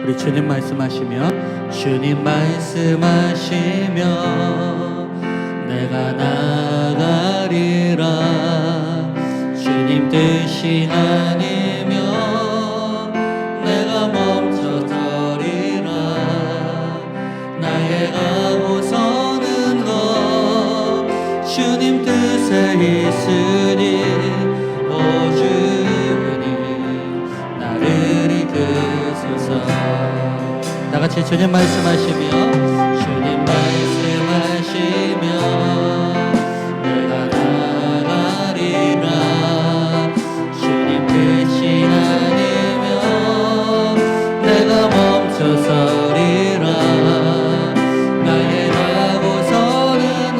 우리 주님 말씀하시며, 주님 말씀하시며 내가 나가리라. 주님 뜻이 아니면 내가 멈춰서리라. 나의 가고 서는 것 주님 뜻에 있으니, 오 주님 나를 이끄소서. 다같이 주님 말씀하시며, 주님 말씀하시며 내가 나가리라. 주님 뜻이 아니면 내가 멈춰서리라. 나의 가고 서는 것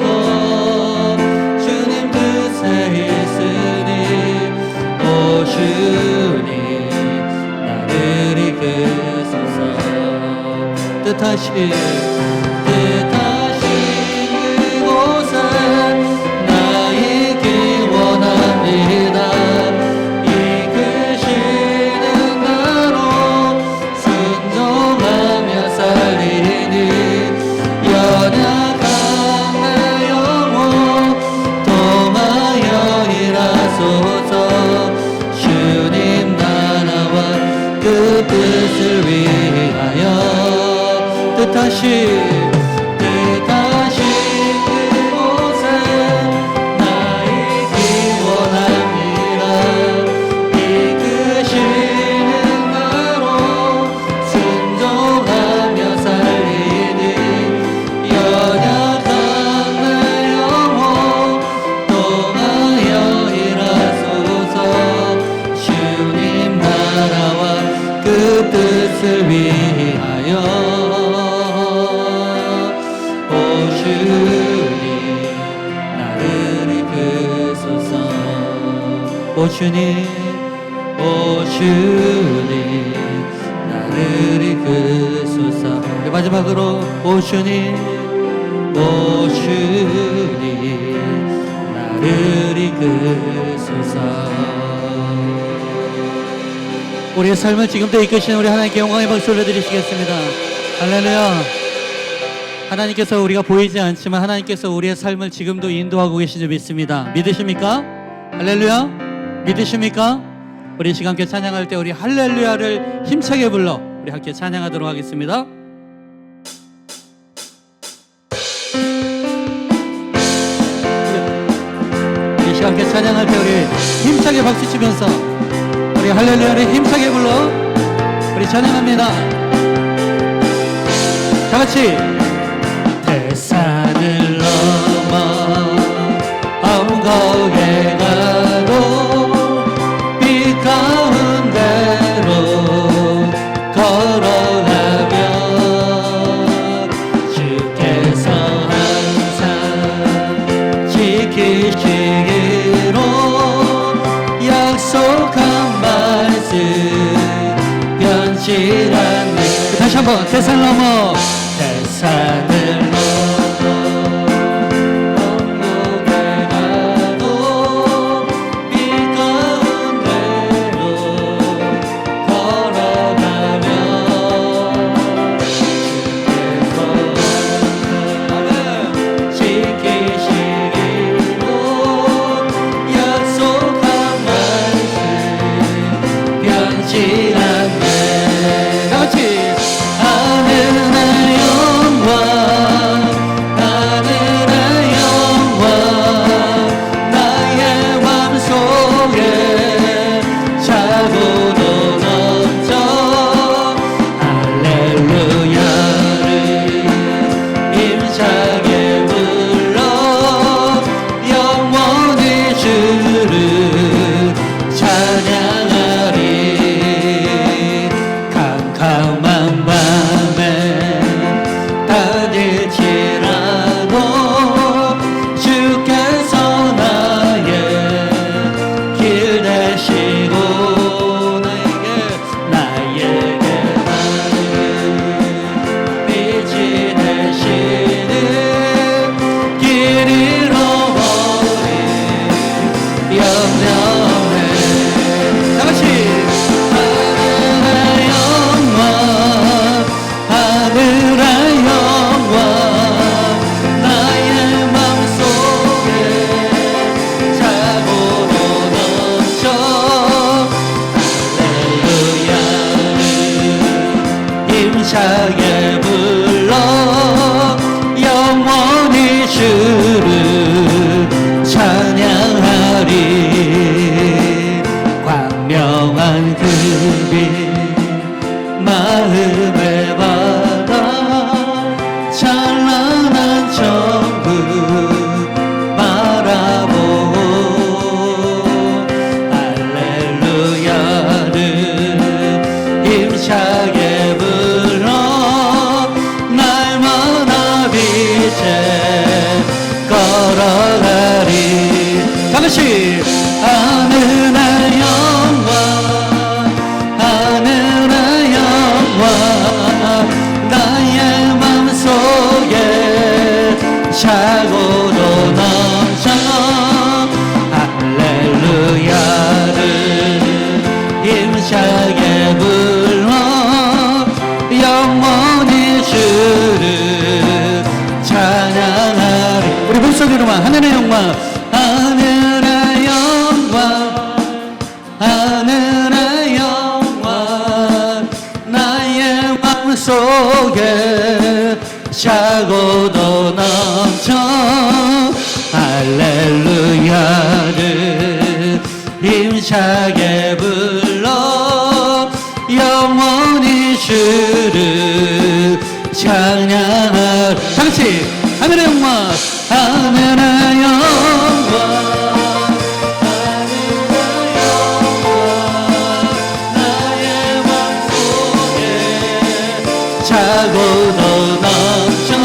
주님 뜻에 있으니, 오 주님 나를 이끄소서. 뜻하신 그곳에 나 있기 원합니다. 이끄시는 나로 순종하며 살리니, 연약한 내 영혼 통하여 일하소서. 주님 나라와 그 뜻을 위하여 뜻하신 그곳에 나 있기 원합니다. 이끄시는 나로 순종하며 살리니, 연약한 내 영혼 통하여 일하소서. 주님 나라와 그 뜻을 위하여 오 주님, 오 주님 나를 이끄소서. 우리 마지막으로 오 주님, 오 주님 나를 이끄소서. 우리의 삶을 지금도 이끄시는 우리 하나님께 영광의 박수 올려드리시겠습니다. 할렐루야. 하나님께서 우리가 보이지 않지만 하나님께서 우리의 삶을 지금도 인도하고 계신 줄 믿습니다. 믿으십니까? 할렐루야. 믿으십니까? 우리 시간 함께 찬양할 때 우리 할렐루야를 힘차게 불러 우리 함께 찬양하도록 하겠습니다. 우리 시간 함께 찬양할 때 우리 힘차게 박수 치면서 우리 할렐루야를 힘차게 불러 우리 찬양합니다. 다 같이. 대산을 넘어 언덕에 가도 빛 가운데로 걸어가며 주께서 항상 지키시기로 약속한 말씀 변질한 일. 다시 한번. 대산 넘어 대산을 아는 힘차게 불러 영원히 주를 찬양하리. 광명한 그 빛 마음에 받아 찬란한 천국 바라보고 할렐루야를 힘차게 불러 날마다 빛에 걸어가리. 다같이 하늘의 영광 하늘의 영광 나의 맘속에 차고도 넘쳐 할렐루야를 힘차게 불러 영원히 주를 찬양하리. 우리 목소리로만 하늘의 영광 하늘의 영광 하늘의 영광 나의 맘속에 차고도 넘쳐 할렐루야를 힘차게 불러 영원히 주를 찬양하리. 다같이 하늘의 영광 하늘의 영광 차고도 넘쳐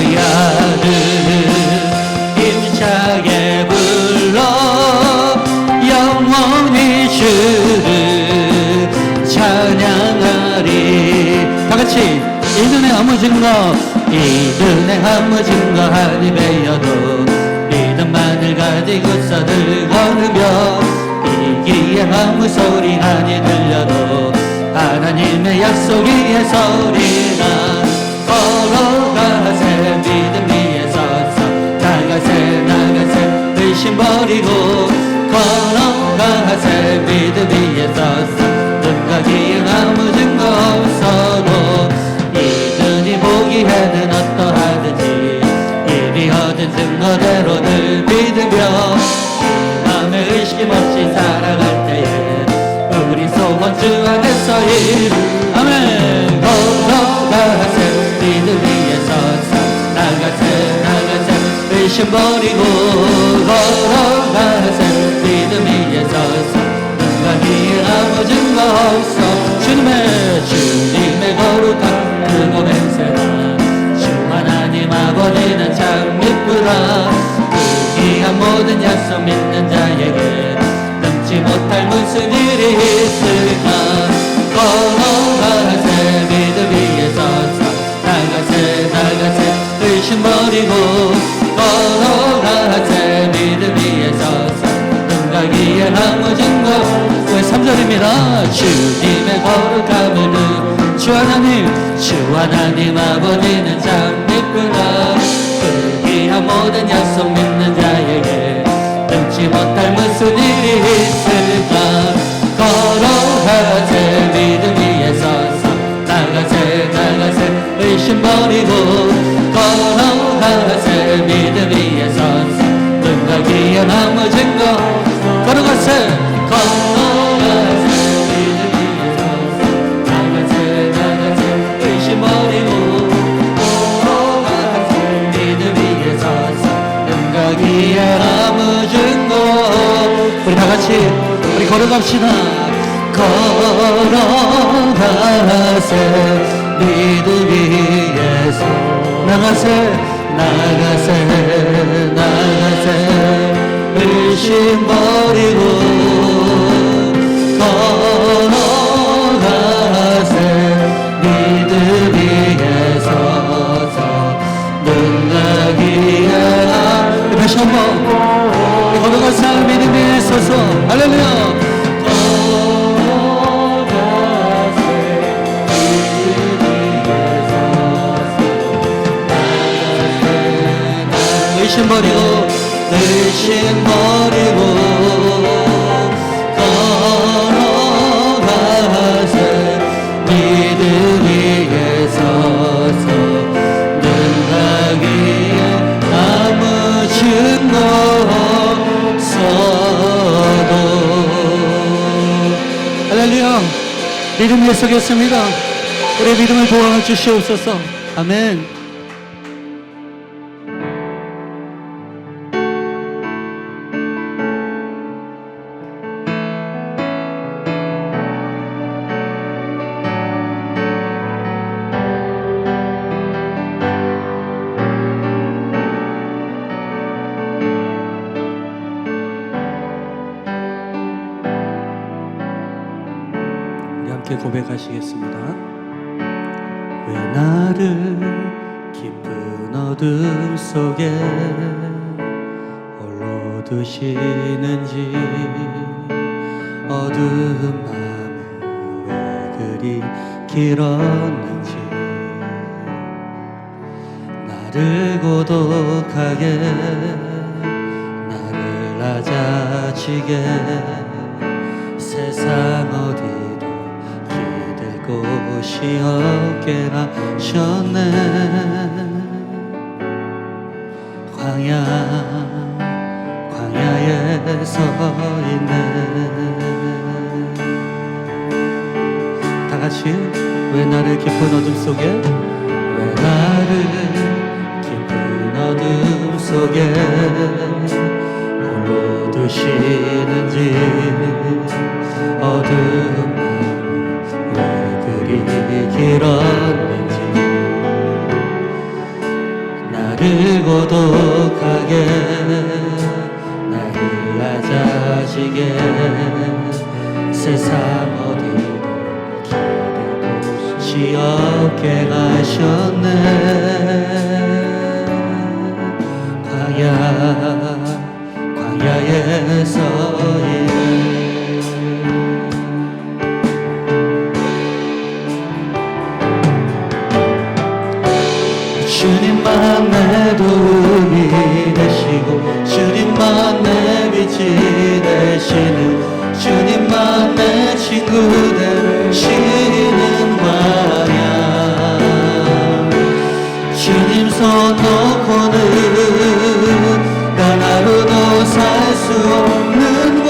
할렐루야를 힘차게 불러 영원히 주를 찬양하리. 다같이 이 눈에 아무 증거 이 눈에 아무 증거 하니 베어도 믿음만을 가지고서 늘 걸으며 이기에 아무 소리 하니 들려도 하나님의 약속 위에 서리나 걸어가세 믿음 위에 서서 나가세 나가세 의심 버리고 걸어가세 믿음 위에 서서 눈과 귀에 아무 증거 없어도 이 눈이 보기에는 어떠하든지 이미 얻은 증거대로 늘 믿으며 맘에 의심 없이 살아갈 때에 우리 소원 주 안에서 아멘. 걸어가세 믿음 위에 서서 나가세 나가세 의심 버리고 걸어가세 믿음 위에 서서 눈과 귀에 아무 증거 없어 주님의 거룩한 크고 맹세나 주 하나님 아버지는 참 이쁘다. 그 귀한 모든 약속 믿는 자에게 넘지 못할 무슨 일이 있을까. 걸어가세 믿음 위에 서서 나가세 나가세 의심 버리고 걸어가세 믿음 위에 서서 눈과 귀에 아무 증거. 3절입니다 주님의 거룩함을 주 하나님 아버지는 참 이쁘다. 그 귀한 모든 약속 믿는 자에게 넘지 못할 무슨 일이 있을까. 걸어가세 믿음 위에 서서 나가세 나가세 의심 버리고 걸어가세 믿음 위에 서서 눈과 귀에 아무 증거 걸어가세 걸어가세 믿음 위에 서서 나가세 나가세 의심 버리고 걸어가세 믿음 위에 서서 눈과 귀에 아무 증거. 우리 다같이 우리 걸어갑시다. 걸어가세 믿음 위에서 나가세 나가세 나가세 의심 버리고 걸어가세 믿음 위에 서서 눈과 귀에 다시 한번 걸어가세 믿음 위에 서서 할렐루야. 의심 버리고 의심 버리고 걸어가세 믿음 위에 서겠습니다. 우리의 믿음을 보호하여 주시옵소서. 아멘. 함께 고백하시겠습니다. 왜 나를 깊은 어둠 속에 홀로 두시는지, 어두운 마음은 왜 그리 길었는지, 나를 고독하게, 나를 낮아지게, 세상 어디 곳이 없게나 하셨네. 광야에 서 있네. 다 같이 왜 나를 깊은 어둠 속에, 왜 나를 깊은 어둠 속에 홀로 두시는지, 어둠 길었는지, 나를 고독하게, 나를 낮아지게, 세상 어디도 기대 곳이 없게 하셨네. 광야에 서 있네. 주님만 내 도움이 되시고, 주님만 내 빛이 되시는, 주님만 내 친구 되시는 광야. 주님 손 놓고는 단 하루도 살 수 없는 곳,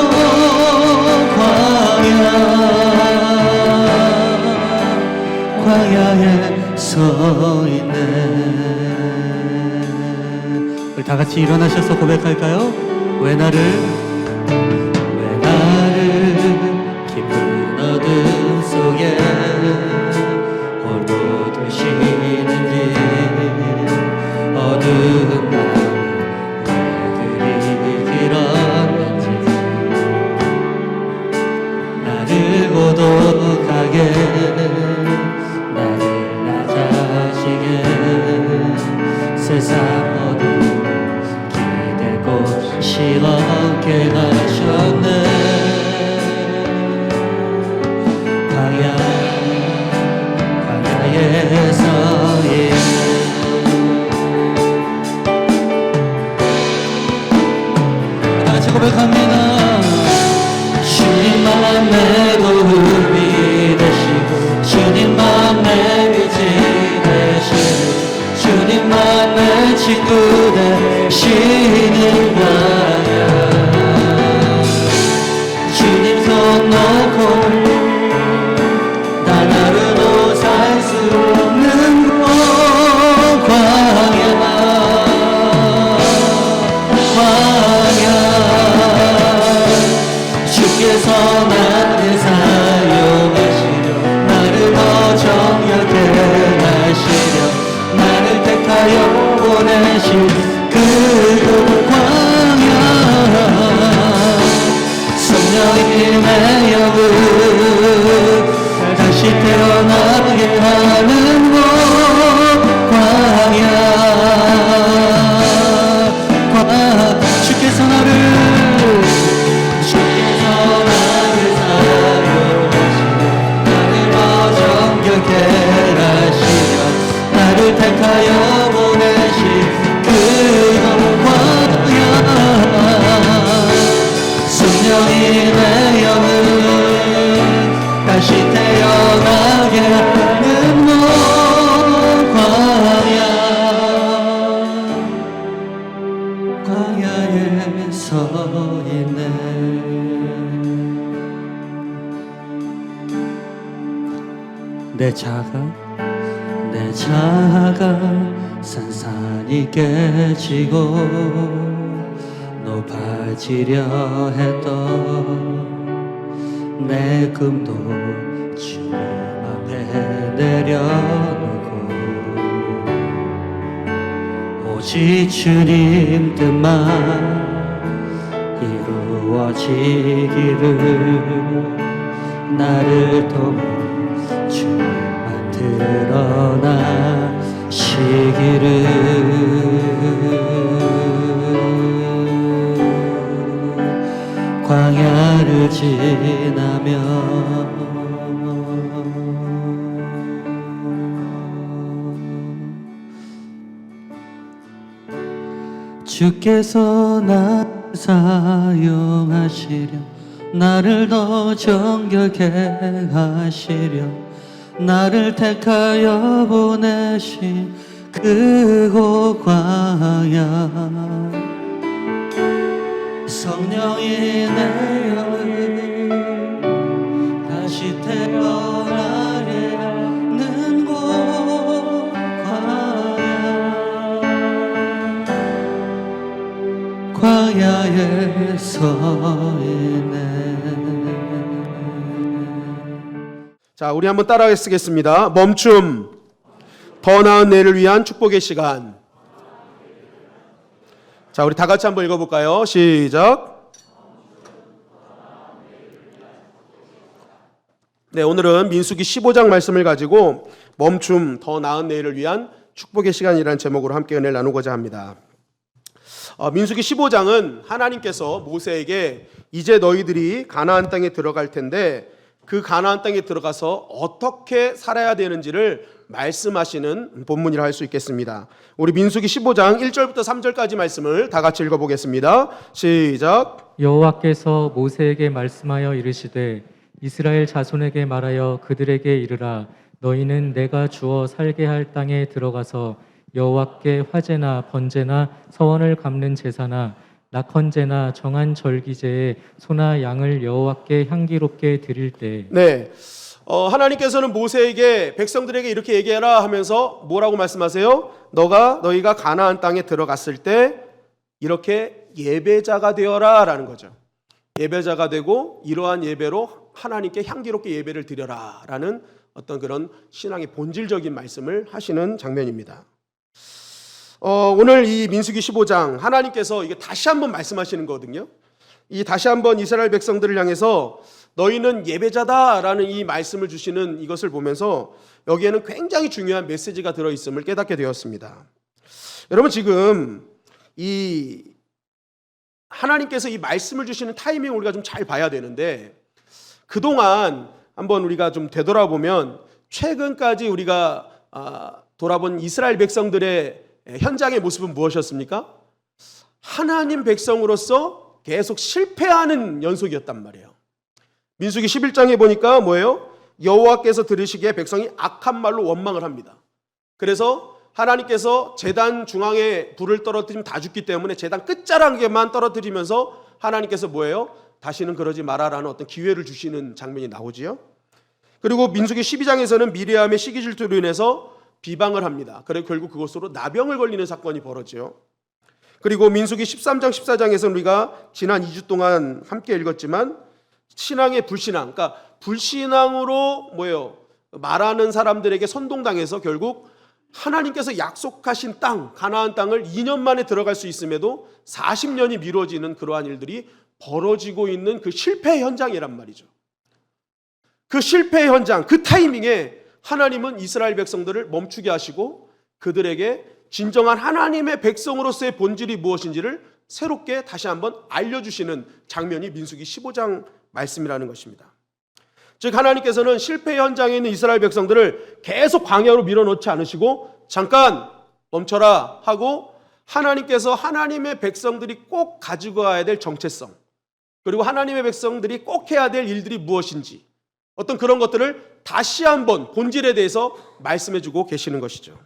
광야에 서 있네. 우리 다 같이 일어나셔서 고백할까요? 왜 나를 깊은 어둠 속에 홀로 두시는지, 어두운 마음 왜 그리 길었는지, 나를 고독하게, 세상 어디 기댈 곳이 없게 하셨네. 광야에 서 있네. 다 같이 고백합니다. 주님만 내 도움이 되시고, 주님만 내 빛이 되시고, 주님만 내 친구 되시는 광야. 주님 손 놓고 단 하루도 살 수 없는 곳, 광야. 주께서 나를 사용하시려, 나를 더 정결케 하시려, 나를 택하여 보내신 그곳 광야. 성령님의 영을 다시 태어나게 하는 곳, 광야. 주께서 나를 사용하시며, 나를 더 정결케 하시며, 나를 택하여 보내신 그곳 광야. 성령님의 영을 다시 태어나게 하는 곳, 광야에 서 있네. 내 자아가 산산이 깨지고 높아지려 했던 내 꿈도 주님 앞에 내려놓고 오직 주님 뜻만 이루어지기를 나를 통해 주님만 드러나시기를 광야를 지나며 주께서 나를 사용하시려 나를 더 정결케 하시려 나를 택하여 보내신 그곳 광야 성령이 내 영을 다시 태어나게 하는 곳 광야에 서 있네. 자, 우리 한번 따라해 쓰겠습니다. 멈춤, 더 나은 내일을 위한 축복의 시간. 자, 우리 다 같이 한번 읽어볼까요? 시작. 네, 오늘은 민수기 15장 말씀을 가지고 멈춤, 더 나은 내일을 위한 축복의 시간이라는 제목으로 함께 은혜를 나누고자 합니다. 민수기 15장은 하나님께서 모세에게 이제 너희들이 가나안 땅에 들어갈 텐데 그 가나안 땅에 들어가서 어떻게 살아야 되는지를 말씀하시는 본문이라 할 수 있겠습니다. 우리 민수기 15장 1절부터 3절까지 말씀을 다 같이 읽어보겠습니다. 시작. 여호와께서 모세에게 말씀하여 이르시되 이스라엘 자손에게 말하여 그들에게 이르라 너희는 내가 주어 살게 할 땅에 들어가서 여호와께 화제나 번제나 서원을 갚는 제사나 낙헌제나 정한 절기제에 소나 양을 여호와께 향기롭게 드릴 때 네, 하나님께서는 모세에게 백성들에게 이렇게 얘기해라 하면서 뭐라고 말씀하세요? 너희가 가나안 땅에 들어갔을 때 이렇게 예배자가 되어라 라는 거죠. 예배자가 되고 이러한 예배로 하나님께 향기롭게 예배를 드려라 라는 어떤 그런 신앙의 본질적인 말씀을 하시는 장면입니다. 오늘 이 민수기 15장 하나님께서 이게 다시 한번 말씀하시는 거거든요. 이 다시 한번 이스라엘 백성들을 향해서 너희는 예배자다라는 이 말씀을 주시는 이것을 보면서 여기에는 굉장히 중요한 메시지가 들어있음을 깨닫게 되었습니다. 여러분 지금 이 하나님께서 이 말씀을 주시는 타이밍을 우리가 좀 잘 봐야 되는데 그동안 한번 우리가 좀 되돌아보면 최근까지 우리가 돌아본 이스라엘 백성들의 현장의 모습은 무엇이었습니까? 하나님 백성으로서 계속 실패하는 연속이었단 말이에요. 민수기 11장에 보니까 뭐예요? 여호와께서 들으시기에 백성이 악한 말로 원망을 합니다. 그래서 하나님께서 제단 중앙에 불을 떨어뜨리면 다 죽기 때문에 제단 끝자락에만 떨어뜨리면서 하나님께서 뭐예요? 다시는 그러지 마라라는 어떤 기회를 주시는 장면이 나오지요. 그리고 민수기 12장에서는 미리암의 시기 질투로 인해서 비방을 합니다. 그리고 결국 그것으로 나병을 걸리는 사건이 벌어지요. 그리고 민수기 13장 14장에서는 우리가 지난 2주 동안 함께 읽었지만 신앙의 불신앙, 그러니까 불신앙으로 말하는 사람들에게 선동당해서 결국 하나님께서 약속하신 땅, 가나안 땅을 2년 만에 들어갈 수 있음에도 40년이 미뤄지는 그러한 일들이 벌어지고 있는 그 실패 현장이란 말이죠. 그 실패 현장, 그 타이밍에 하나님은 이스라엘 백성들을 멈추게 하시고 그들에게 진정한 하나님의 백성으로서의 본질이 무엇인지를 새롭게 다시 한번 알려주시는 장면이 민수기 15장 말씀이라는 것입니다. 즉 하나님께서는 실패 현장에 있는 이스라엘 백성들을 계속 광야로 밀어넣지 않으시고 잠깐 멈춰라 하고 하나님께서 하나님의 백성들이 꼭 가지고 가야 될 정체성 그리고 하나님의 백성들이 꼭 해야 될 일들이 무엇인지 어떤 그런 것들을 다시 한번 본질에 대해서 말씀해주고 계시는 것이죠.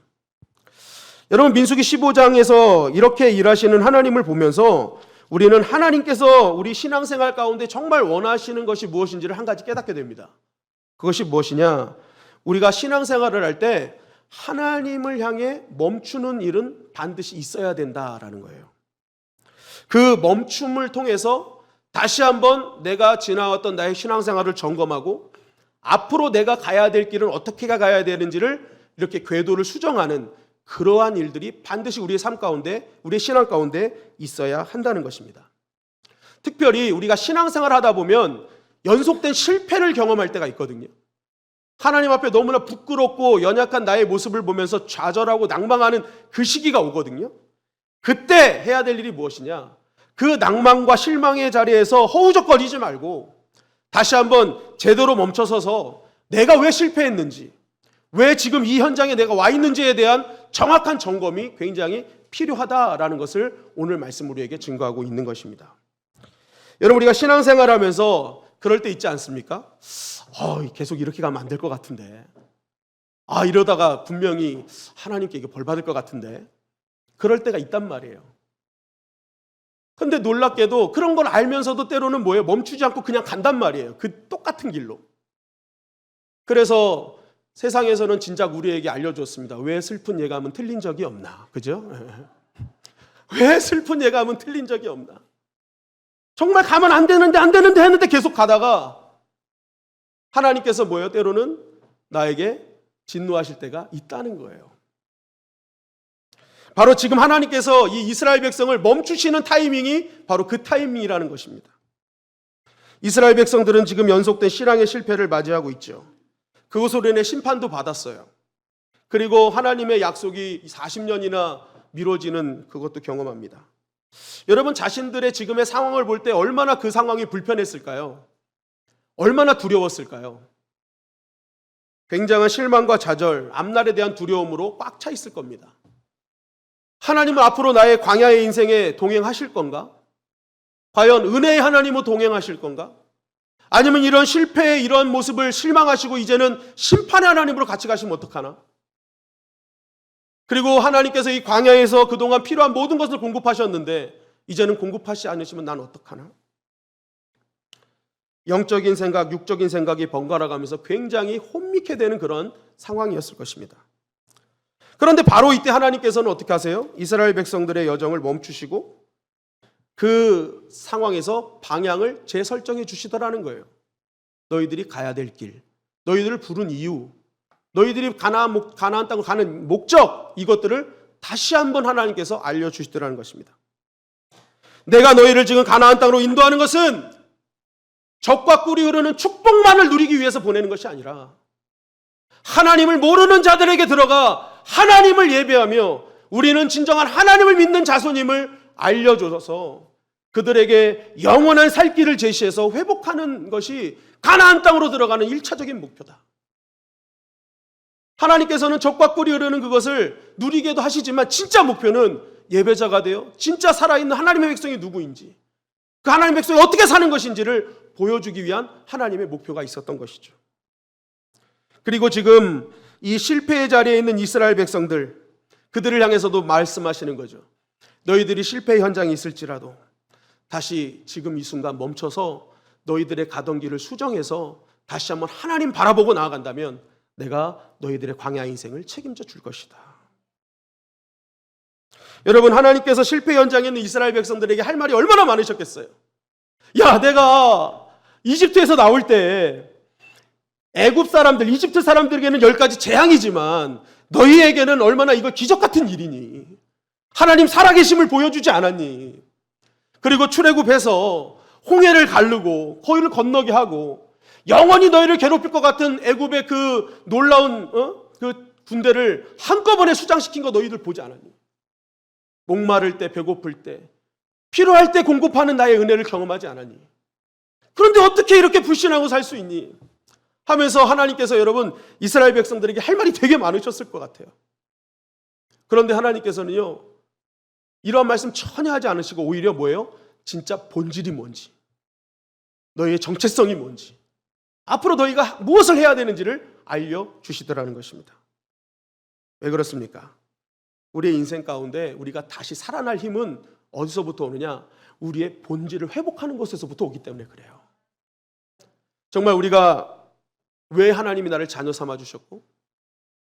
여러분 민수기 15장에서 이렇게 일하시는 하나님을 보면서 우리는 하나님께서 우리 신앙생활 가운데 정말 원하시는 것이 무엇인지를 한 가지 깨닫게 됩니다. 그것이 무엇이냐? 우리가 신앙생활을 할 때 하나님을 향해 멈추는 일은 반드시 있어야 된다라는 거예요. 그 멈춤을 통해서 다시 한번 내가 지나왔던 나의 신앙생활을 점검하고 앞으로 내가 가야 될 길은 어떻게 가야 되는지를 이렇게 궤도를 수정하는 그러한 일들이 반드시 우리의 삶 가운데, 우리의 신앙 가운데 있어야 한다는 것입니다. 특별히 우리가 신앙생활을 하다 보면 연속된 실패를 경험할 때가 있거든요. 하나님 앞에 너무나 부끄럽고 연약한 나의 모습을 보면서 좌절하고 낭망하는 그 시기가 오거든요. 그때 해야 될 일이 무엇이냐? 그 낭망과 실망의 자리에서 허우적거리지 말고 다시 한번 제대로 멈춰서서 내가 왜 실패했는지, 왜 지금 이 현장에 내가 와 있는지에 대한 정확한 점검이 굉장히 필요하다라는 것을 오늘 말씀 우리에게 증거하고 있는 것입니다. 여러분, 우리가 신앙생활하면서 그럴 때 있지 않습니까? 계속 이렇게 가면 안 될 것 같은데, 이러다가 분명히 하나님께 이게 벌 받을 것 같은데, 그럴 때가 있단 말이에요. 근데 놀랍게도 그런 걸 알면서도 때로는 뭐예요? 멈추지 않고 그냥 간단 말이에요. 그 똑같은 길로. 그래서 세상에서는 진작 우리에게 알려줬습니다. 왜 슬픈 예감은 틀린 적이 없나? 그죠? 왜 슬픈 예감은 틀린 적이 없나? 정말 가면 안 되는데 했는데 계속 가다가 하나님께서 뭐예요? 때로는 나에게 진노하실 때가 있다는 거예요. 바로 지금 하나님께서 이 이스라엘 백성을 멈추시는 타이밍이 바로 그 타이밍이라는 것입니다. 이스라엘 백성들은 지금 연속된 신앙의 실패를 맞이하고 있죠. 그것으로 인해 심판도 받았어요. 그리고 하나님의 약속이 40년이나 미뤄지는 그것도 경험합니다. 여러분, 자신들의 지금의 상황을 볼 때 얼마나 그 상황이 불편했을까요? 얼마나 두려웠을까요? 굉장한 실망과 좌절, 앞날에 대한 두려움으로 꽉 차 있을 겁니다. 하나님은 앞으로 나의 광야의 인생에 동행하실 건가? 과연 은혜의 하나님은 동행하실 건가? 아니면 이런 실패의 이런 모습을 실망하시고 이제는 심판의 하나님으로 같이 가시면 어떡하나? 그리고 하나님께서 이 광야에서 그동안 필요한 모든 것을 공급하셨는데 이제는 공급하시지 않으시면 난 어떡하나? 영적인 생각, 육적인 생각이 번갈아 가면서 굉장히 혼미케 되는 그런 상황이었을 것입니다. 그런데 바로 이때 하나님께서는 어떻게 하세요? 이스라엘 백성들의 여정을 멈추시고 그 상황에서 방향을 재설정해 주시더라는 거예요. 너희들이 가야 될 길, 너희들을 부른 이유, 너희들이 가나안 땅으로 가는 목적, 이것들을 다시 한번 하나님께서 알려주시더라는 것입니다. 내가 너희를 지금 가나안 땅으로 인도하는 것은 적과 꿀이 흐르는 축복만을 누리기 위해서 보내는 것이 아니라 하나님을 모르는 자들에게 들어가 하나님을 예배하며 우리는 진정한 하나님을 믿는 자손임을 알려줘서 그들에게 영원한 살 길을 제시해서 회복하는 것이 가나안 땅으로 들어가는 1차적인 목표다. 하나님께서는 적과 꿀이 흐르는 그것을 누리게도 하시지만 진짜 목표는 예배자가 되어 진짜 살아있는 하나님의 백성이 누구인지, 그 하나님의 백성이 어떻게 사는 것인지를 보여주기 위한 하나님의 목표가 있었던 것이죠. 그리고 지금 이 실패의 자리에 있는 이스라엘 백성들, 그들을 향해서도 말씀하시는 거죠. 너희들이 실패의 현장에 있을지라도 다시 지금 이 순간 멈춰서 너희들의 가던 길을 수정해서 다시 한번 하나님 바라보고 나아간다면 내가 너희들의 광야 인생을 책임져 줄 것이다. 여러분, 하나님께서 실패 현장에 있는 이스라엘 백성들에게 할 말이 얼마나 많으셨겠어요. 야, 내가 이집트에서 나올 때 애굽 사람들, 이집트 사람들에게는 10가지 재앙이지만 너희에게는 얼마나 이거 기적 같은 일이니? 하나님 살아계심을 보여주지 않았니? 그리고 출애굽해서 홍해를 가르고 거기를 건너게 하고 영원히 너희를 괴롭힐 것 같은 애굽의 그 놀라운 그 군대를 한꺼번에 수장시킨 거 너희들 보지 않았니? 목마를 때, 배고플 때, 필요할 때 공급하는 나의 은혜를 경험하지 않았니? 그런데 어떻게 이렇게 불신하고 살 수 있니? 하면서 하나님께서 여러분 이스라엘 백성들에게 할 말이 되게 많으셨을 것 같아요. 그런데 하나님께서는요, 이러한 말씀 전혀 하지 않으시고 오히려 뭐예요? 진짜 본질이 뭔지, 너희의 정체성이 뭔지, 앞으로 너희가 무엇을 해야 되는지를 알려주시더라는 것입니다. 왜 그렇습니까? 우리의 인생 가운데 우리가 다시 살아날 힘은 어디서부터 오느냐? 우리의 본질을 회복하는 것에서부터 오기 때문에 그래요. 정말 우리가 왜 하나님이 나를 자녀 삼아 주셨고,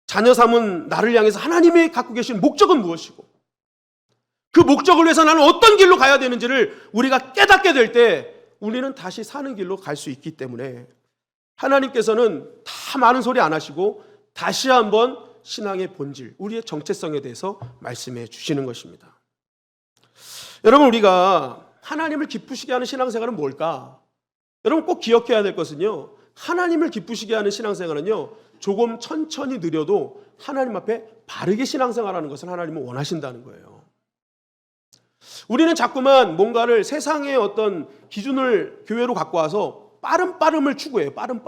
자녀 삼은 나를 향해서 하나님이 갖고 계신 목적은 무엇이고, 그 목적을 위해서 나는 어떤 길로 가야 되는지를 우리가 깨닫게 될 때 우리는 다시 사는 길로 갈 수 있기 때문에 하나님께서는 다 많은 소리 안 하시고 다시 한번 신앙의 본질, 우리의 정체성에 대해서 말씀해 주시는 것입니다. 여러분, 우리가 하나님을 기쁘시게 하는 신앙생활은 뭘까? 여러분 꼭 기억해야 될 것은요, 하나님을 기쁘시게 하는 신앙생활은요, 조금 천천히 느려도 하나님 앞에 바르게 신앙생활하는 것을 하나님은 원하신다는 거예요. 우리는 자꾸만 뭔가를 세상의 어떤 기준을 교회로 갖고 와서 빠름을 추구해요. 빠름.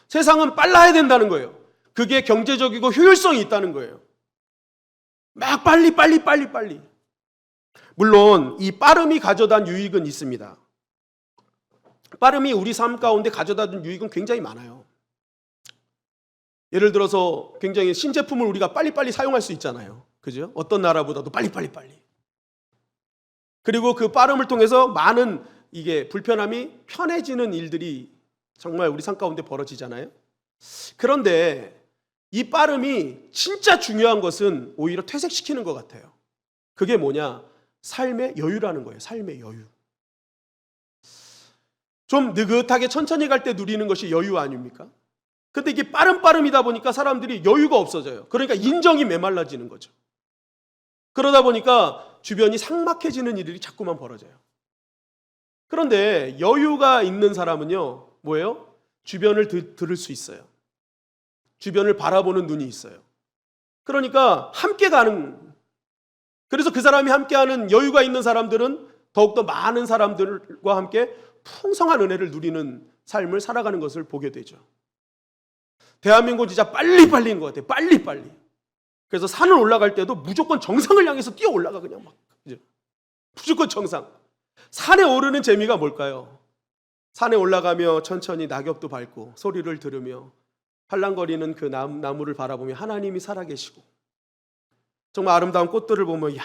세상은 빨라야 된다는 거예요. 그게 경제적이고 효율성이 있다는 거예요. 막 빨리. 물론 이 빠름이 가져다 준 유익은 있습니다. 빠름이 우리 삶 가운데 가져다 준 유익은 굉장히 많아요. 예를 들어서 굉장히 신제품을 우리가 빨리빨리 사용할 수 있잖아요. 그죠? 어떤 나라보다도 빨리. 그리고 그 빠름을 통해서 많은 이게 불편함이 편해지는 일들이 정말 우리 삶 가운데 벌어지잖아요. 그런데 이 빠름이 진짜 중요한 것은 오히려 퇴색시키는 것 같아요. 그게 뭐냐? 삶의 여유라는 거예요. 삶의 여유. 좀 느긋하게 천천히 갈 때 누리는 것이 여유 아닙니까? 근데 이게 빠름이다 보니까 사람들이 여유가 없어져요. 그러니까 인정이 메말라지는 거죠. 그러다 보니까 주변이 삭막해지는 일이 자꾸만 벌어져요. 그런데 여유가 있는 사람은요, 뭐예요? 주변을 들을 수 있어요. 주변을 바라보는 눈이 있어요. 그러니까 함께 가는, 그래서 그 사람이 함께하는 여유가 있는 사람들은 더욱더 많은 사람들과 함께 풍성한 은혜를 누리는 삶을 살아가는 것을 보게 되죠. 대한민국은 진짜 빨리인 것 같아요. 빨리. 그래서 산을 올라갈 때도 무조건 정상을 향해서 뛰어 올라가, 그냥 막. 그죠? 무조건 정상. 산에 오르는 재미가 뭘까요? 산에 올라가며 천천히 낙엽도 밟고 소리를 들으며 팔랑거리는 그 나무를 바라보며 하나님이 살아계시고 정말 아름다운 꽃들을 보면, 야,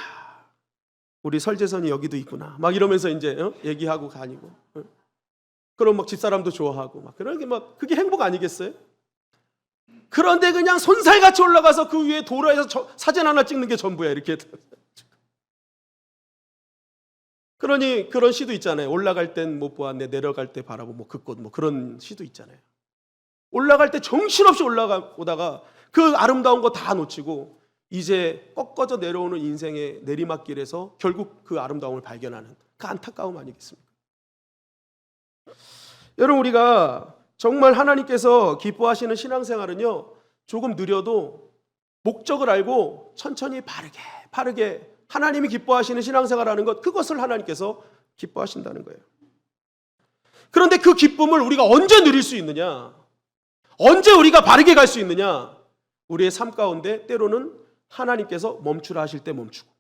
우리 설제선이 여기도 있구나, 막 이러면서 이제 얘기하고 다니고, 그럼 막 집사람도 좋아하고 막 그런 게 막 그게 행복 아니겠어요? 그런데 그냥 손살같이 올라가서 그 위에 도로에서 사진 하나 찍는 게 전부야, 이렇게. 그러니 그런 시도 있잖아요. 올라갈 땐 못 보았네, 내려갈 때 바라보 뭐 그 꽃, 뭐 그런 시도 있잖아요. 올라갈 때 정신없이 올라가다가 그 아름다운 거 다 놓치고 이제 꺾어져 내려오는 인생의 내리막길에서 결국 그 아름다움을 발견하는 그 안타까움 아니겠습니까? 여러분, 우리가 정말 하나님께서 기뻐하시는 신앙생활은요, 조금 느려도 목적을 알고 천천히 바르게 하나님이 기뻐하시는 신앙생활하는 것, 그것을 하나님께서 기뻐하신다는 거예요. 그런데 그 기쁨을 우리가 언제 누릴 수 있느냐? 언제 우리가 바르게 갈 수 있느냐? 우리의 삶 가운데 때로는 하나님께서 멈추라 하실 때 멈추고,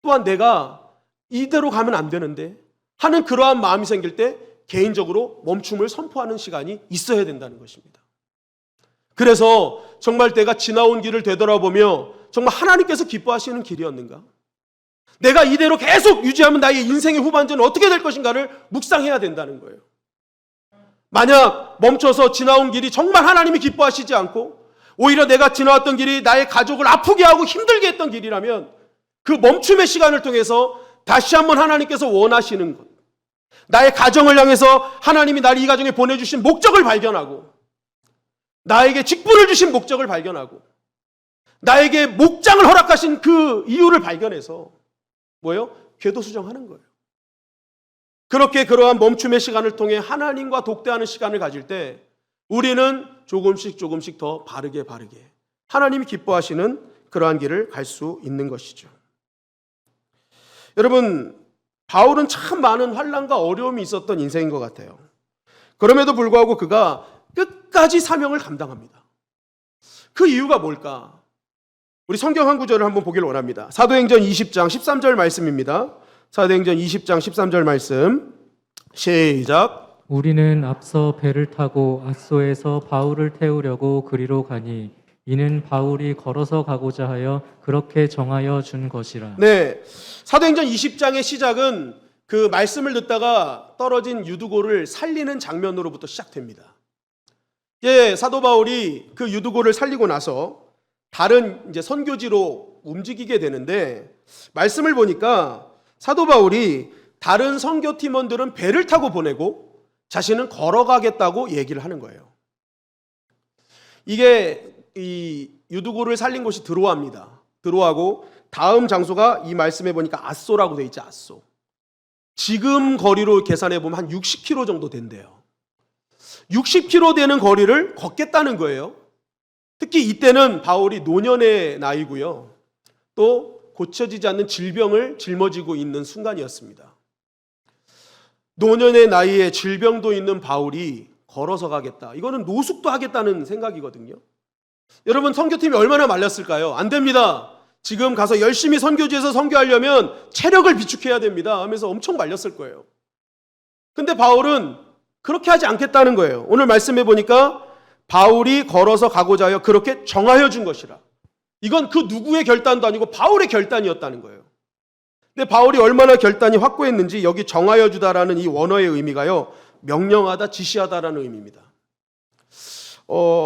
또한 내가 이대로 가면 안 되는데 하는 그러한 마음이 생길 때 개인적으로 멈춤을 선포하는 시간이 있어야 된다는 것입니다. 그래서 정말 내가 지나온 길을 되돌아보며 정말 하나님께서 기뻐하시는 길이었는가? 내가 이대로 계속 유지하면 나의 인생의 후반전은 어떻게 될 것인가를 묵상해야 된다는 거예요. 만약 멈춰서 지나온 길이 정말 하나님이 기뻐하시지 않고 오히려 내가 지나왔던 길이 나의 가족을 아프게 하고 힘들게 했던 길이라면 그 멈춤의 시간을 통해서 다시 한번 하나님께서 원하시는 것, 나의 가정을 향해서 하나님이 나를 이 가정에 보내주신 목적을 발견하고, 나에게 직분을 주신 목적을 발견하고, 나에게 목장을 허락하신 그 이유를 발견해서 뭐예요? 궤도수정하는 거예요. 그렇게 그러한 멈춤의 시간을 통해 하나님과 독대하는 시간을 가질 때 우리는 조금씩 더 바르게 하나님이 기뻐하시는 그러한 길을 갈 수 있는 것이죠. 여러분, 바울은 참 많은 환난과 어려움이 있었던 인생인 것 같아요. 그럼에도 불구하고 그가 끝까지 사명을 감당합니다. 그 이유가 뭘까? 우리 성경 한 구절을 한번 보기를 원합니다. 사도행전 20장 13절 말씀입니다. 사도행전 20장 13절 말씀, 시작. 우리는 앞서 배를 타고 앗소에서 바울을 태우려고 그리로 가니 이는 바울이 걸어서 가고자 하여 그렇게 정하여 준 것이라. 네, 사도행전 20장의 시작은 그 말씀을 듣다가 떨어진 유두고를 살리는 장면으로부터 시작됩니다. 사도 바울이 그 유두고를 살리고 나서 다른 이제 선교지로 움직이게 되는데, 말씀을 보니까 사도 바울이 다른 선교 팀원들은 배를 타고 보내고 자신은 걸어가겠다고 얘기를 하는 거예요. 이게 이 유두고를 살린 곳이 드로아입니다. 드로아고 다음 장소가 이 말씀에 보니까 아소라고 돼 있죠. 아소. 지금 거리로 계산해 보면 한 60km 정도 된대요. 60km 되는 거리를 걷겠다는 거예요. 특히 이때는 바울이 노년의 나이고요. 또 고쳐지지 않는 질병을 짊어지고 있는 순간이었습니다. 노년의 나이에 질병도 있는 바울이 걸어서 가겠다. 이거는 노숙도 하겠다는 생각이거든요. 여러분, 선교팀이 얼마나 말렸을까요? 안 됩니다. 지금 가서 열심히 선교지에서 선교하려면 체력을 비축해야 됩니다 하면서 엄청 말렸을 거예요. 근데 바울은 그렇게 하지 않겠다는 거예요. 오늘 말씀해 보니까 바울이 걸어서 가고자 하여 그렇게 정하여 준 것이라. 이건 그 누구의 결단도 아니고 바울의 결단이었다는 거예요. 근데 바울이 얼마나 결단이 확고했는지 여기 정하여 주다라는 이 원어의 의미가요, 명령하다, 지시하다라는 의미입니다.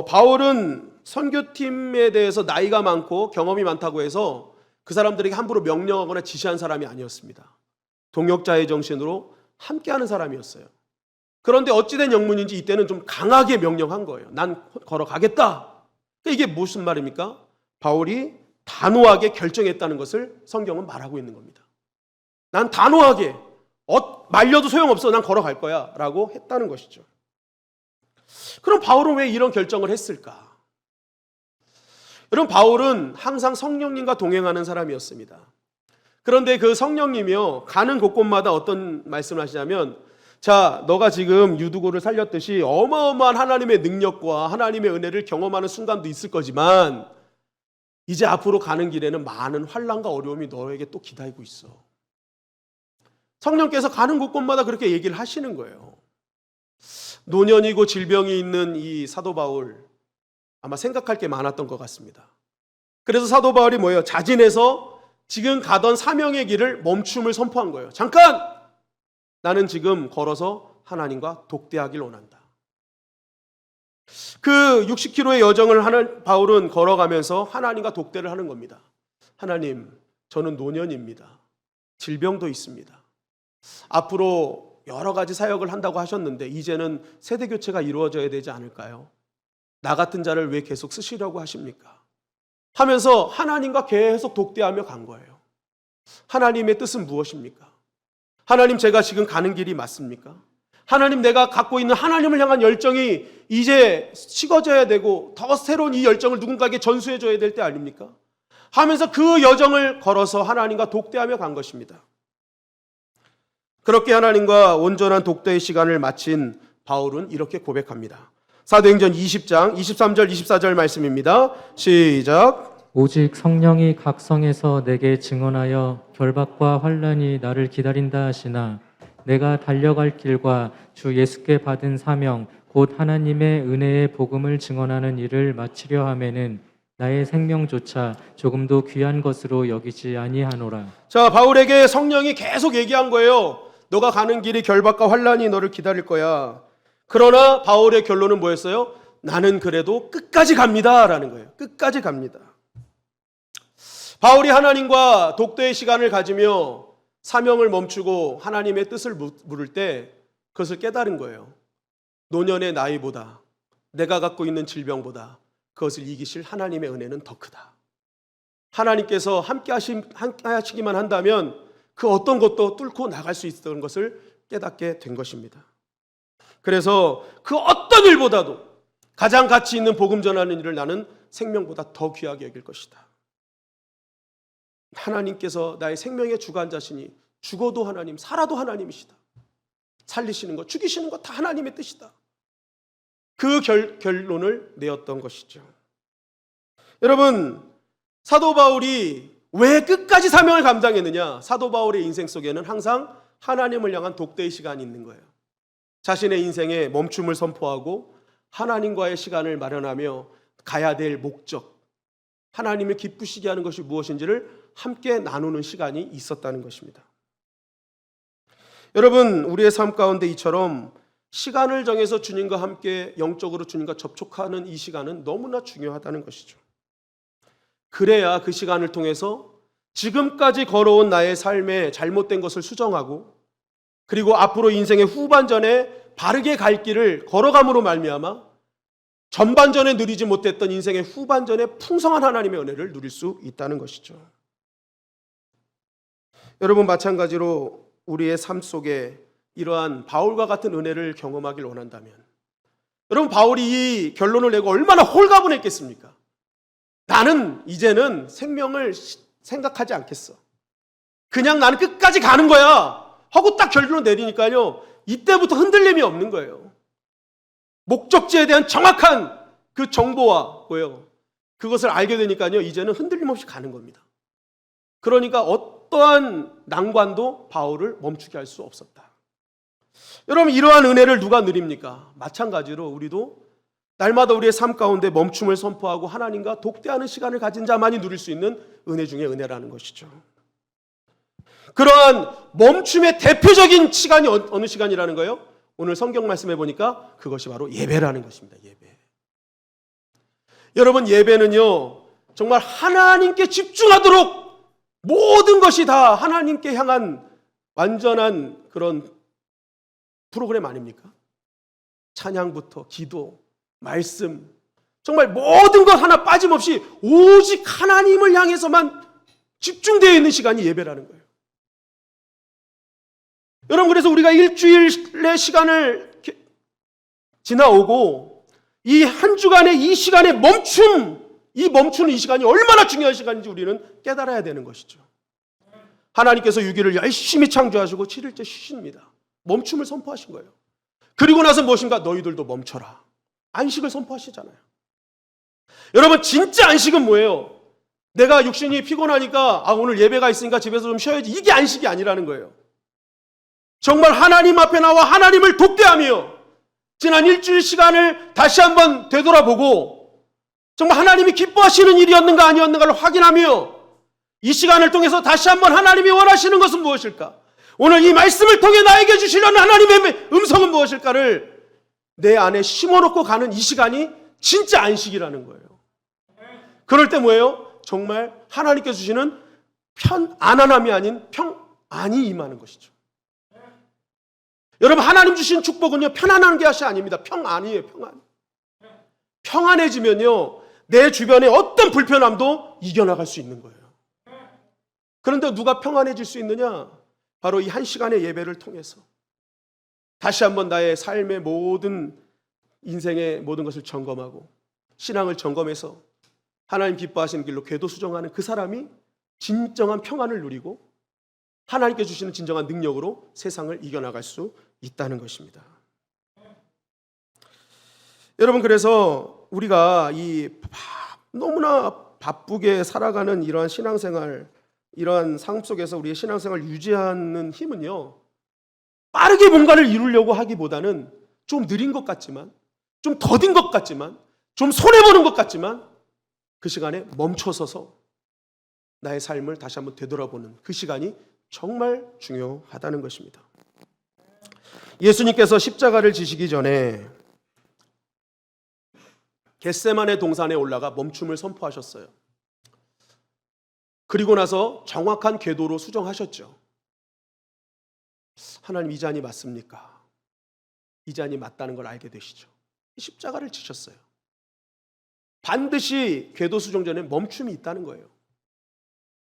바울은 선교팀에 대해서 나이가 많고 경험이 많다고 해서 그 사람들에게 함부로 명령하거나 지시한 사람이 아니었습니다. 동역자의 정신으로 함께하는 사람이었어요. 그런데 어찌된 영문인지 이때는 좀 강하게 명령한 거예요. 난 걸어가겠다. 이게 무슨 말입니까? 바울이 단호하게 결정했다는 것을 성경은 말하고 있는 겁니다. 난 단호하게 말려도 소용없어, 난 걸어갈 거야 라고 했다는 것이죠. 그럼 바울은 왜 이런 결정을 했을까? 여러분, 바울은 항상 성령님과 동행하는 사람이었습니다. 그런데 그 성령님이요, 가는 곳곳마다 어떤 말씀을 하시냐면, 자, 너가 지금 유두고를 살렸듯이 어마어마한 하나님의 능력과 하나님의 은혜를 경험하는 순간도 있을 거지만 이제 앞으로 가는 길에는 많은 환난과 어려움이 너에게 또 기다리고 있어. 성령께서 가는 곳곳마다 그렇게 얘기를 하시는 거예요. 노년이고 질병이 있는 이 사도 바울, 아마 생각할 게 많았던 것 같습니다. 그래서 사도 바울이 뭐예요? 자진해서 지금 가던 사명의 길을 멈춤을 선포한 거예요. 잠깐! 나는 지금 걸어서 하나님과 독대하길 원한다. 그 60km의 여정을 하는 바울은 걸어가면서 하나님과 독대를 하는 겁니다. 하나님, 저는 노년입니다. 질병도 있습니다. 앞으로 여러 가지 사역을 한다고 하셨는데 이제는 세대 교체가 이루어져야 되지 않을까요? 나 같은 자를 왜 계속 쓰시려고 하십니까? 하면서 하나님과 계속 독대하며 간 거예요. 하나님의 뜻은 무엇입니까? 하나님, 제가 지금 가는 길이 맞습니까? 하나님, 내가 갖고 있는 하나님을 향한 열정이 이제 식어져야 되고 더 새로운 이 열정을 누군가에게 전수해줘야 될 때 아닙니까? 하면서 그 여정을 걸어서 하나님과 독대하며 간 것입니다. 그렇게 하나님과 온전한 독대의 시간을 마친 바울은 이렇게 고백합니다. 사도행전 20장 23절 24절 말씀입니다. 시작. 오직 성령이 각 성에서 내게 증언하여 결박과 환난이 나를 기다린다 하시나 내가 달려갈 길과 주 예수께 받은 사명 곧 하나님의 은혜의 복음을 증언하는 일을 마치려 하면은 나의 생명조차 조금도 귀한 것으로 여기지 아니하노라. 자, 바울에게 성령이 계속 얘기한 거예요. 너가 가는 길이 결박과 환난이 너를 기다릴 거야. 그러나 바울의 결론은 뭐였어요? 나는 그래도 끝까지 갑니다 라는 거예요. 끝까지 갑니다. 바울이 하나님과 독대의 시간을 가지며 사명을 멈추고 하나님의 뜻을 물을 때 그것을 깨달은 거예요. 노년의 나이보다, 내가 갖고 있는 질병보다 그것을 이기실 하나님의 은혜는 더 크다. 하나님께서 함께 하시기만 한다면 그 어떤 것도 뚫고 나갈 수 있었던 것을 깨닫게 된 것입니다. 그래서 그 어떤 일보다도 가장 가치 있는 복음 전하는 일을 나는 생명보다 더 귀하게 여길 것이다. 하나님께서 나의 생명의 주관자시니 죽어도 하나님, 살아도 하나님이시다. 살리시는 것, 죽이시는 것 다 하나님의 뜻이다. 그 결론을 내었던 것이죠. 여러분, 사도 바울이 왜 끝까지 사명을 감당했느냐? 사도 바울의 인생 속에는 항상 하나님을 향한 독대의 시간이 있는 거예요. 자신의 인생에 멈춤을 선포하고 하나님과의 시간을 마련하며 가야 될 목적, 하나님을 기쁘시게 하는 것이 무엇인지를 함께 나누는 시간이 있었다는 것입니다. 여러분, 우리의 삶 가운데 이처럼 시간을 정해서 주님과 함께 영적으로 주님과 접촉하는 이 시간은 너무나 중요하다는 것이죠. 그래야 그 시간을 통해서 지금까지 걸어온 나의 삶에 잘못된 것을 수정하고, 그리고 앞으로 인생의 후반전에 바르게 갈 길을 걸어감으로 말미암아 전반전에 누리지 못했던 인생의 후반전에 풍성한 하나님의 은혜를 누릴 수 있다는 것이죠. 여러분, 마찬가지로 우리의 삶 속에 이러한 바울과 같은 은혜를 경험하길 원한다면, 여러분, 바울이 이 결론을 내고 얼마나 홀가분했겠습니까? 나는 이제는 생명을 생각하지 않겠어. 그냥 나는 끝까지 가는 거야 하고 딱 결론을 내리니까요, 이때부터 흔들림이 없는 거예요. 목적지에 대한 정확한 그 정보와 그것을 알게 되니까요, 이제는 흔들림 없이 가는 겁니다. 그러니까 어떠한 난관도 바울을 멈추게 할 수 없었다. 여러분, 이러한 은혜를 누가 누립니까? 마찬가지로 우리도 날마다 우리의 삶 가운데 멈춤을 선포하고 하나님과 독대하는 시간을 가진 자만이 누릴 수 있는 은혜 중에 은혜라는 것이죠. 그러한 멈춤의 대표적인 시간이 어느 시간이라는 거예요? 오늘 성경 말씀해 보니까 그것이 바로 예배라는 것입니다. 예배. 여러분, 예배는요, 정말 하나님께 집중하도록 모든 것이 다 하나님께 향한 완전한 그런 프로그램 아닙니까? 찬양부터 기도, 말씀, 정말 모든 것 하나 빠짐없이 오직 하나님을 향해서만 집중되어 있는 시간이 예배라는 거예요. 여러분, 그래서 우리가 일주일의 시간을 지나오고 이 한 주간의 이 시간의 멈추는 이 시간이 얼마나 중요한 시간인지 우리는 깨달아야 되는 것이죠. 하나님께서 6일을 열심히 창조하시고 7일째 쉬십니다. 멈춤을 선포하신 거예요. 그리고 나서 무엇인가? 너희들도 멈춰라. 안식을 선포하시잖아요. 여러분, 진짜 안식은 뭐예요? 내가 육신이 피곤하니까 오늘 예배가 있으니까 집에서 좀 쉬어야지, 이게 안식이 아니라는 거예요. 정말 하나님 앞에 나와 하나님을 독대하며 지난 일주일 시간을 다시 한번 되돌아보고 정말 하나님이 기뻐하시는 일이었는가 아니었는가를 확인하며 이 시간을 통해서 다시 한번 하나님이 원하시는 것은 무엇일까? 오늘 이 말씀을 통해 나에게 주시려는 하나님의 음성은 무엇일까를 내 안에 심어놓고 가는 이 시간이 진짜 안식이라는 거예요. 그럴 때 뭐예요? 정말 하나님께서 주시는 안안함이 아닌 평안이 임하는 것이죠. 여러분, 하나님 주신 축복은요, 편안한 것이 아닙니다. 평안이에요. 평안. 평안해지면요, 내 주변에 어떤 불편함도 이겨나갈 수 있는 거예요. 그런데 누가 평안해질 수 있느냐? 바로 이 한 시간의 예배를 통해서 다시 한번 나의 삶의 모든 인생의 모든 것을 점검하고 신앙을 점검해서 하나님 기뻐하시는 길로 궤도 수정하는 그 사람이 진정한 평안을 누리고 하나님께 주시는 진정한 능력으로 세상을 이겨나갈 수 있다는 것입니다. 여러분, 그래서 우리가 이 너무나 바쁘게 살아가는 이러한 신앙생활, 이러한 삶 속에서 우리의 신앙생활을 유지하는 힘은요, 빠르게 뭔가를 이루려고 하기보다는 좀 느린 것 같지만, 좀 더딘 것 같지만, 좀 손해보는 것 같지만 그 시간에 멈춰서서 나의 삶을 다시 한번 되돌아보는 그 시간이 정말 중요하다는 것입니다. 예수님께서 십자가를 지시기 전에 겟세마네 동산에 올라가 멈춤을 선포하셨어요. 그리고 나서 정확한 궤도로 수정하셨죠. 하나님, 이 잔이 맞습니까? 이 잔이 맞다는 걸 알게 되시죠. 십자가를 지셨어요. 반드시 궤도 수정 전에 멈춤이 있다는 거예요.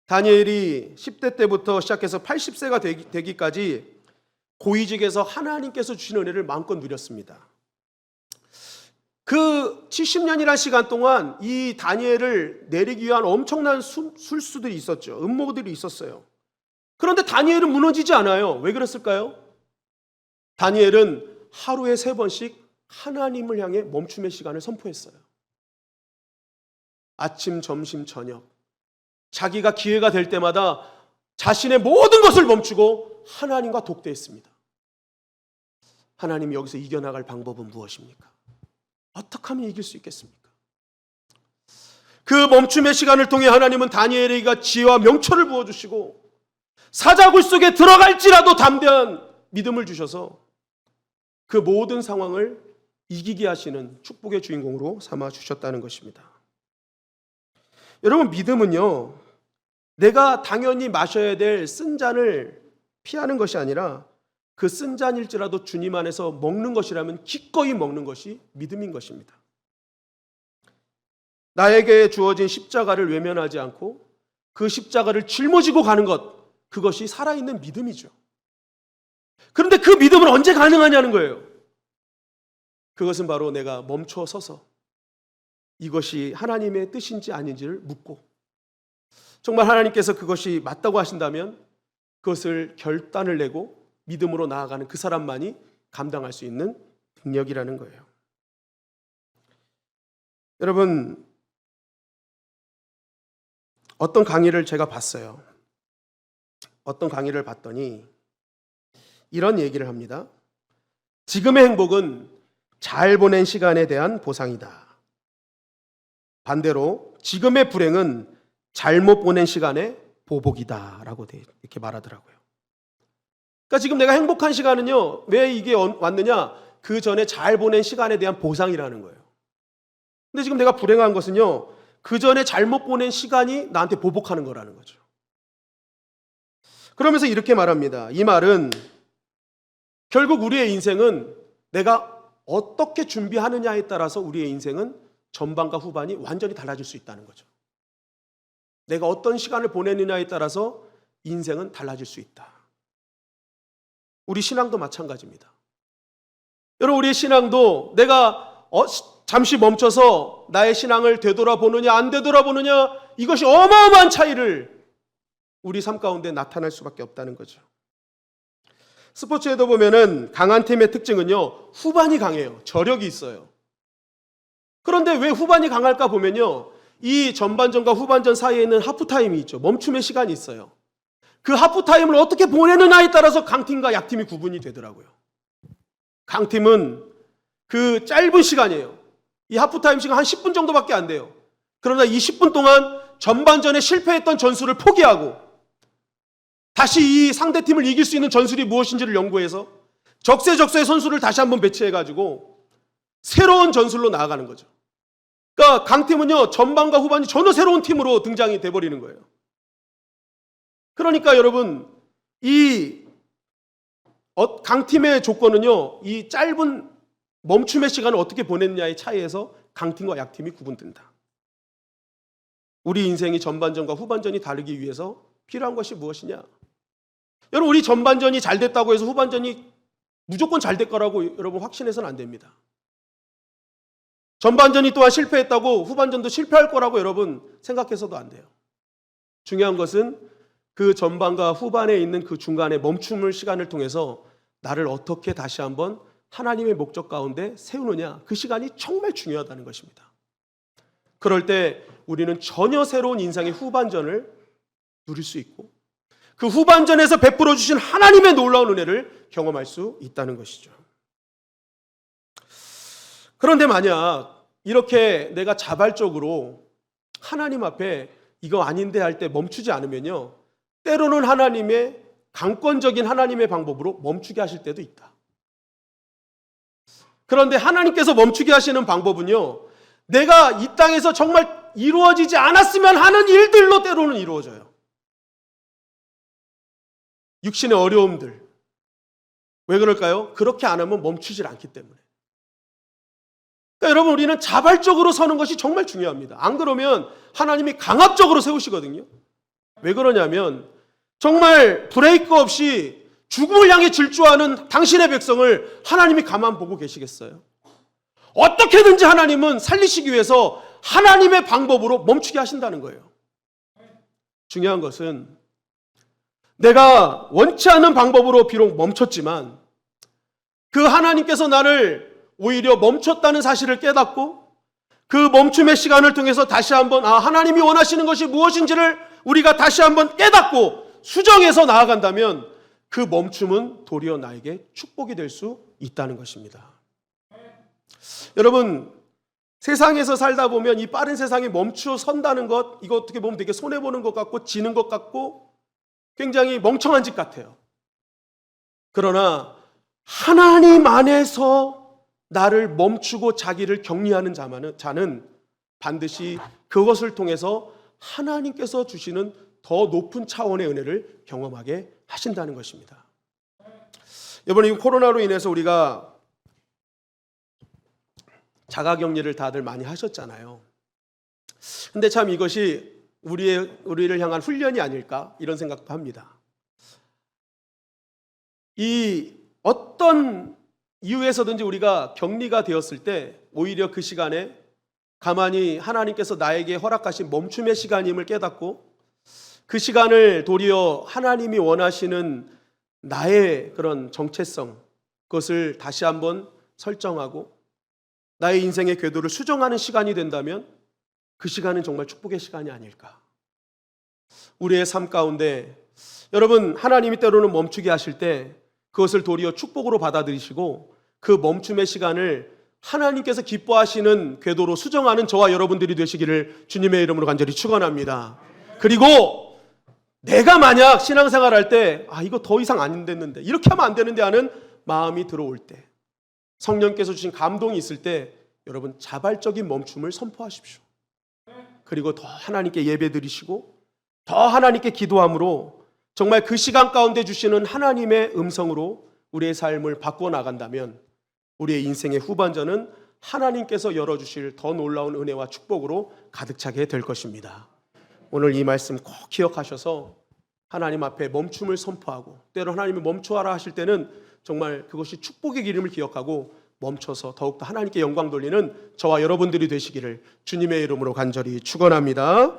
다니엘이 10대 때부터 시작해서 80세가 되기까지 고위직에서 하나님께서 주신 은혜를 마음껏 누렸습니다. 그 70년이라는 시간 동안 이 다니엘을 내리기 위한 엄청난 술수들이 있었죠. 음모들이 있었어요. 그런데 다니엘은 무너지지 않아요. 왜 그랬을까요? 다니엘은 하루에 3번씩 하나님을 향해 멈춤의 시간을 선포했어요. 아침, 점심, 저녁. 자기가 기회가 될 때마다 자신의 모든 것을 멈추고 하나님과 독대했습니다. 하나님이 여기서 이겨나갈 방법은 무엇입니까? 어떻게 하면 이길 수 있겠습니까? 그 멈춤의 시간을 통해 하나님은 다니엘에게 지혜와 명철을 부어주시고 사자굴 속에 들어갈지라도 담대한 믿음을 주셔서 그 모든 상황을 이기게 하시는 축복의 주인공으로 삼아 주셨다는 것입니다. 여러분, 믿음은요, 내가 당연히 마셔야 될 쓴 잔을 피하는 것이 아니라 그 쓴 잔일지라도 주님 안에서 먹는 것이라면 기꺼이 먹는 것이 믿음인 것입니다. 나에게 주어진 십자가를 외면하지 않고 그 십자가를 짊어지고 가는 것, 그것이 살아있는 믿음이죠. 그런데 그 믿음은 언제 가능하냐는 거예요. 그것은 바로 내가 멈춰 서서 이것이 하나님의 뜻인지 아닌지를 묻고, 정말 하나님께서 그것이 맞다고 하신다면 그것을 결단을 내고 믿음으로 나아가는 그 사람만이 감당할 수 있는 능력이라는 거예요. 여러분, 어떤 강의를 제가 봤어요. 어떤 강의를 봤더니 이런 얘기를 합니다. 지금의 행복은 잘 보낸 시간에 대한 보상이다. 반대로 지금의 불행은 잘못 보낸 시간의 보복이다라고 이렇게 말하더라고요. 그러니까 지금 내가 행복한 시간은요, 왜 이게 왔느냐? 그 전에 잘 보낸 시간에 대한 보상이라는 거예요. 근데 지금 내가 불행한 것은요, 그 전에 잘못 보낸 시간이 나한테 보복하는 거라는 거죠. 그러면서 이렇게 말합니다. 이 말은 결국 우리의 인생은 내가 어떻게 준비하느냐에 따라서 우리의 인생은 전반과 후반이 완전히 달라질 수 있다는 거죠. 내가 어떤 시간을 보내느냐에 따라서 인생은 달라질 수 있다. 우리 신앙도 마찬가지입니다. 여러분, 우리의 신앙도 내가 잠시 멈춰서 나의 신앙을 되돌아보느냐 안 되돌아보느냐, 이것이 어마어마한 차이를 우리 삶 가운데 나타날 수밖에 없다는 거죠. 스포츠에도 보면은 강한 팀의 특징은요, 후반이 강해요. 저력이 있어요. 그런데 왜 후반이 강할까 보면요, 이 전반전과 후반전 사이에 있는 하프타임이 있죠. 멈춤의 시간이 있어요. 그 하프타임을 어떻게 보내느냐에 따라서 강팀과 약팀이 구분이 되더라고요. 강팀은 그 짧은 시간이에요. 이 하프타임 시간 한 10분 정도밖에 안 돼요. 그러나 이 10분 동안 전반전에 실패했던 전술을 포기하고 다시 이 상대팀을 이길 수 있는 전술이 무엇인지를 연구해서 적세적소의 선수를 다시 한번 배치해가지고 새로운 전술로 나아가는 거죠. 그러니까 강팀은요, 전반과 후반이 전혀 새로운 팀으로 등장이 돼버리는 거예요. 그러니까 여러분, 이 강팀의 조건은요, 이 짧은 멈춤의 시간을 어떻게 보냈느냐의 차이에서 강팀과 약팀이 구분된다. 우리 인생이 전반전과 후반전이 다르기 위해서 필요한 것이 무엇이냐? 여러분, 우리 전반전이 잘 됐다고 해서 후반전이 무조건 잘 될 거라고 여러분 확신해서는 안 됩니다. 전반전이 또한 실패했다고 후반전도 실패할 거라고 여러분 생각해서도 안 돼요. 중요한 것은 그 전반과 후반에 있는 그 중간에 멈춤을 시간을 통해서 나를 어떻게 다시 한번 하나님의 목적 가운데 세우느냐, 그 시간이 정말 중요하다는 것입니다. 그럴 때 우리는 전혀 새로운 인생의 후반전을 누릴 수 있고 그 후반전에서 베풀어 주신 하나님의 놀라운 은혜를 경험할 수 있다는 것이죠. 그런데 만약 이렇게 내가 자발적으로 하나님 앞에 이거 아닌데 할 때 멈추지 않으면요, 때로는 하나님의 강권적인 하나님의 방법으로 멈추게 하실 때도 있다. 그런데 하나님께서 멈추게 하시는 방법은요, 내가 이 땅에서 정말 이루어지지 않았으면 하는 일들로 때로는 이루어져요. 육신의 어려움들. 왜 그럴까요? 그렇게 안 하면 멈추질 않기 때문에. 그러니까 여러분, 우리는 자발적으로 서는 것이 정말 중요합니다. 안 그러면 하나님이 강압적으로 세우시거든요. 왜 그러냐면 정말 브레이크 없이 죽음을 향해 질주하는 당신의 백성을 하나님이 가만 보고 계시겠어요? 어떻게든지 하나님은 살리시기 위해서 하나님의 방법으로 멈추게 하신다는 거예요. 중요한 것은 내가 원치 않는 방법으로 비록 멈췄지만 그 하나님께서 나를 오히려 멈췄다는 사실을 깨닫고 그 멈춤의 시간을 통해서 다시 한번 하나님이 원하시는 것이 무엇인지를 우리가 다시 한번 깨닫고 수정해서 나아간다면 그 멈춤은 도리어 나에게 축복이 될 수 있다는 것입니다. 여러분, 세상에서 살다 보면 이 빠른 세상에 멈추어 선다는 것, 이거 어떻게 보면 되게 손해보는 것 같고 지는 것 같고 굉장히 멍청한 짓 같아요. 그러나 하나님 안에서 나를 멈추고 자기를 격리하는 자는 반드시 그것을 통해서 하나님께서 주시는 더 높은 차원의 은혜를 경험하게 하신다는 것입니다. 이번에 이 코로나로 인해서 우리가 자가격리를 다들 많이 하셨잖아요. 근데 참 이것이 우리를 향한 훈련이 아닐까 이런 생각도 합니다. 이 어떤 이유에서든지 우리가 격리가 되었을 때 오히려 그 시간에 가만히 하나님께서 나에게 허락하신 멈춤의 시간임을 깨닫고 그 시간을 도리어 하나님이 원하시는 나의 그런 정체성, 그것을 다시 한번 설정하고 나의 인생의 궤도를 수정하는 시간이 된다면 그 시간은 정말 축복의 시간이 아닐까. 우리의 삶 가운데 여러분, 하나님이 때로는 멈추게 하실 때 그것을 도리어 축복으로 받아들이시고 그 멈춤의 시간을 하나님께서 기뻐하시는 궤도로 수정하는 저와 여러분들이 되시기를 주님의 이름으로 간절히 축원합니다. 그리고 내가 만약 신앙생활 할 때 이거 더 이상 안 됐는데, 이렇게 하면 안 되는데 하는 마음이 들어올 때, 성령께서 주신 감동이 있을 때 여러분 자발적인 멈춤을 선포하십시오. 그리고 더 하나님께 예배드리시고 더 하나님께 기도함으로 정말 그 시간 가운데 주시는 하나님의 음성으로 우리의 삶을 바꾸어 나간다면 우리의 인생의 후반전은 하나님께서 열어주실 더 놀라운 은혜와 축복으로 가득 차게 될 것입니다. 오늘 이 말씀 꼭 기억하셔서 하나님 앞에 멈춤을 선포하고, 때로 하나님이 멈추어라 하실 때는 정말 그것이 축복의 기름을 기억하고 멈춰서 더욱더 하나님께 영광 돌리는 저와 여러분들이 되시기를 주님의 이름으로 간절히 축원합니다.